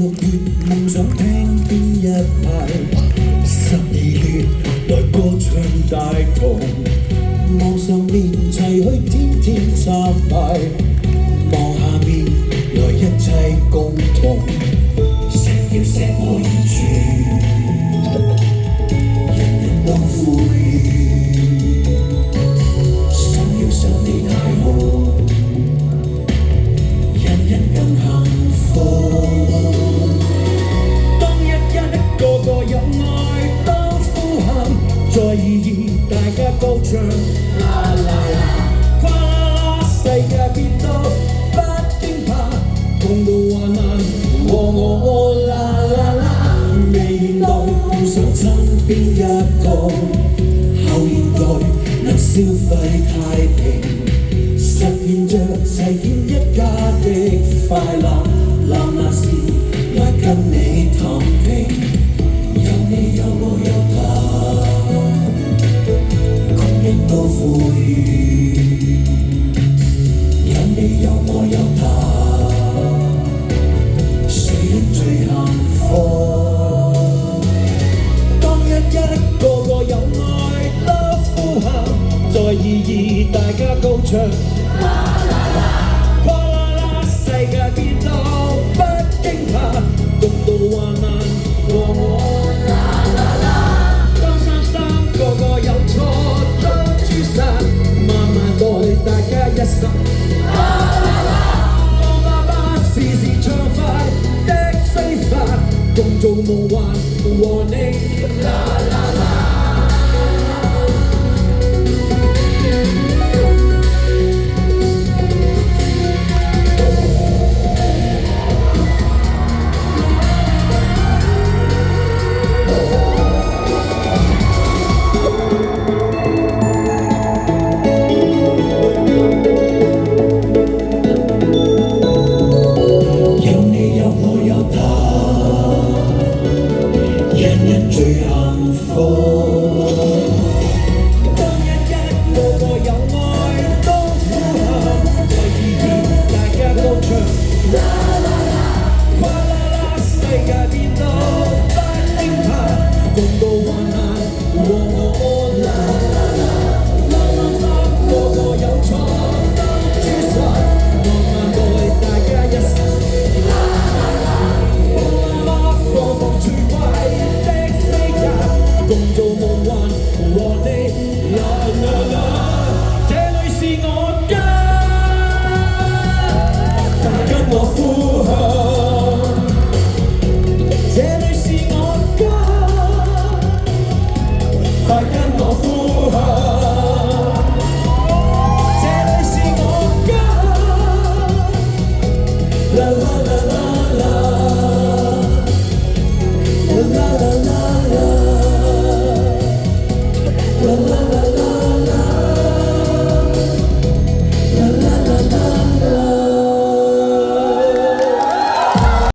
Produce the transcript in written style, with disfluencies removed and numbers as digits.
月夢想聽邊一派？12月來歌唱大同，望上面齊去天天參拜，望下面來一切共同。錫要錫我而住，人人都富裕，想要想你太好，人人更幸福。當一個個有愛都呼喊，在意義大家高唱，啦啦啦，跨啦啦，世界變多不驚怕，共度患難和我啦啦啦，未來夢想身邊一個，後現代能消費太平，實現着齊建一家的快樂，臨那時來跟你躺平，有你有我有他，共人都富裕，有你有我有他，誰人最幸福？當一個個有愛都呼喊，在意義大家高唱，啦啦啦，跨啦啦，世界變到不驚怕，共度患難和我啦啦啦，當三個有錯都誅殺，慢慢待大家一心，啦啦啦，我爸爸時時暢快的飛法，共做夢幻和你，啦啦啦。